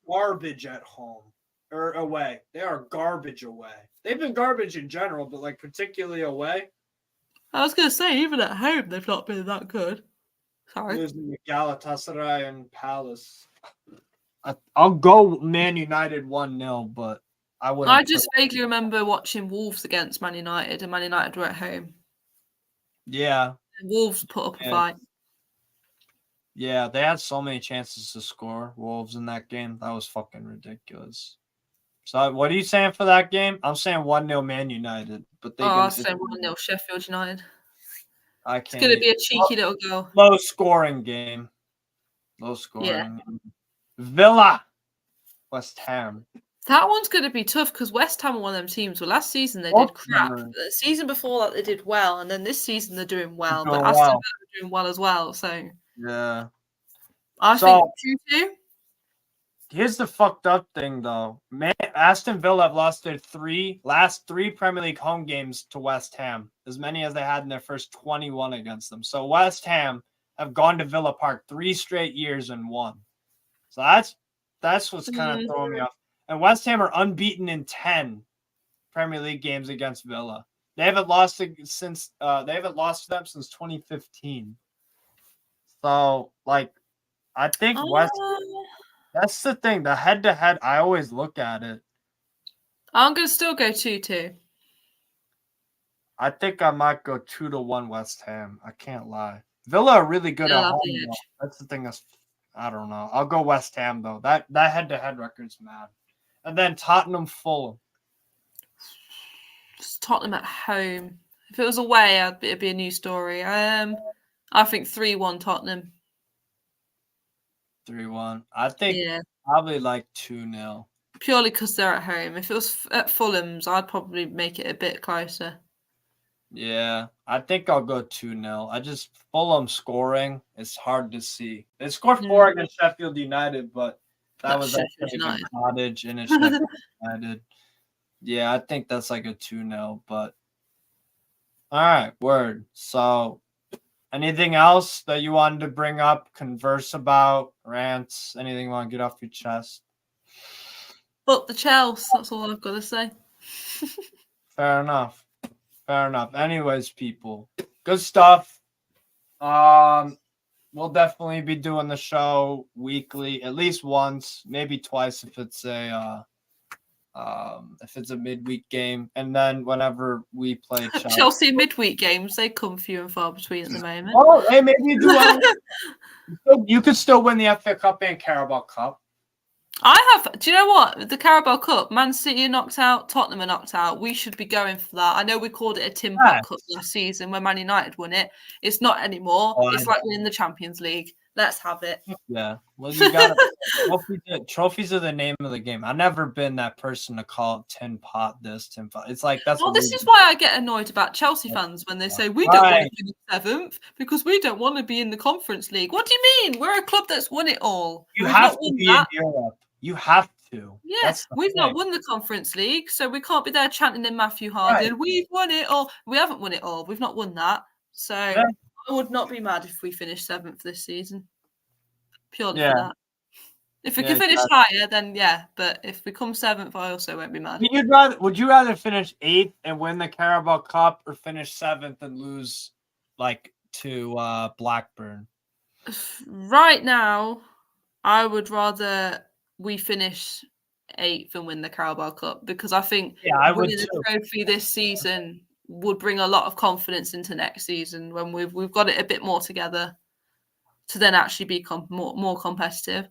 garbage at home or away. They are garbage away. They've been garbage in general, but like particularly away. I was gonna say, even at home, they've not been that good. Sorry. Losing to Galatasaray and Palace. I'll go Man United 1-0, but I just vaguely remember watching Wolves against Man United, and Man United were at home. Yeah. And Wolves put up a fight. Yeah, they had so many chances to score, Wolves, in that game. That was fucking ridiculous. So what are you saying for that game? I'm saying 1-0 Man United. But I'm saying 1-0 Sheffield United. I can't. It's going to be a cheeky little goal. Low scoring game. Low scoring. Yeah. Villa. West Ham. That one's going to be tough because West Ham are one of them teams. Well, last season they did crap. The season before that they did well, and then this season they're doing well. But Aston Villa are doing well as well. So yeah, I think 2-2. Here's the fucked up thing, though. Aston Villa have lost their last three Premier League home games to West Ham, as many as they had in their first 21 against them. So West Ham have gone to Villa Park 3 straight years and won. So that's what's kind of throwing me off. And West Ham are unbeaten in 10 Premier League games against Villa. They haven't lost to them since 2015. So, like, I think that's the thing. The head-to-head, I always look at it. I'm going to still go 2-2. I think I might go 2-1 West Ham. I can't lie. Villa are really good at home. That's the thing. I don't know. I'll go West Ham, though. That head-to-head record's mad. And then Tottenham Fulham. Just Tottenham at home. If it was away, it'd be a new story. I think 3-1 Tottenham. 3-1. I think probably like 2-0. Purely because they're at home. If it was at Fulham's, I'd probably make it a bit closer. Yeah, I think I'll go 2-0. Fulham scoring is hard to see. They scored 4 against Sheffield United, but that was actually a Cottage and a Sheffield United. Yeah, I think that's like a 2-0, but all right, word. So Anything else that you wanted to bring up, converse about, rants, anything you want to get off your chest? But the Chelsea, that's all I've got to say. Fair enough. Anyways, people, good stuff. We'll definitely be doing the show weekly, at least once, maybe twice if it's a midweek game, and then whenever we play Chelsea midweek games, they come few and far between at the moment. Oh, hey, maybe you do. You could still win the FA Cup and Carabao Cup. Do you know what? The Carabao Cup, Man City are knocked out, Tottenham are knocked out. We should be going for that. I know we called it a Tin Pot Cup last season when Man United won it. It's not anymore. It's like winning the Champions League. Let's have it. Yeah. Well, you got trophies are the name of the game. I've never been that person to call it Tin Pot this, Tin Pot. It's like that's. Well, this is why I get annoyed about Chelsea fans when they say we don't want to be in 7th because we don't want to be in the Conference League. What do you mean? We're a club that's won it all. You have to be in Europe. You have to. Yes, we've not won the Conference League, so we can't be there chanting in Matthew Harding. Right. We've won it all. We haven't won it all. We've not won that. So I would not be mad if we finish 7th this season. Purely for that. If we can finish higher, then yeah. But if we come 7th, I also won't be mad. Would you rather finish 8th and win the Carabao Cup, or finish 7th and lose to Blackburn? Right now, I would rather we finish 8th and win the Carabao Cup, because I think winning the trophy this season would bring a lot of confidence into next season when we've got it a bit more together to then actually be more competitive.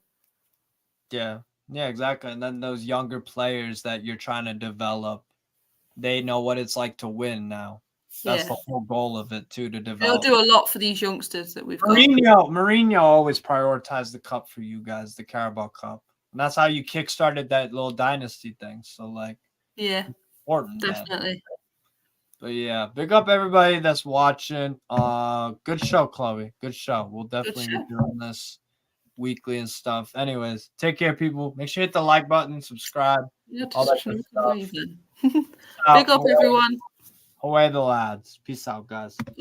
Yeah, exactly. And then those younger players that you're trying to develop, they know what it's like to win now. That's the whole goal of it too, to develop. They'll do a lot for these youngsters that we've got. Mourinho always prioritized the cup for you guys, the Carabao Cup. And that's how you kickstarted that little dynasty thing. So, important. Definitely. Man. But yeah, big up everybody that's watching. Good show, Chloe. Good show. We'll definitely be doing this weekly and stuff. Anyways, take care, people. Make sure you hit the like button, subscribe. All that good stuff. Big up, everyone. Away the lads. Peace out, guys.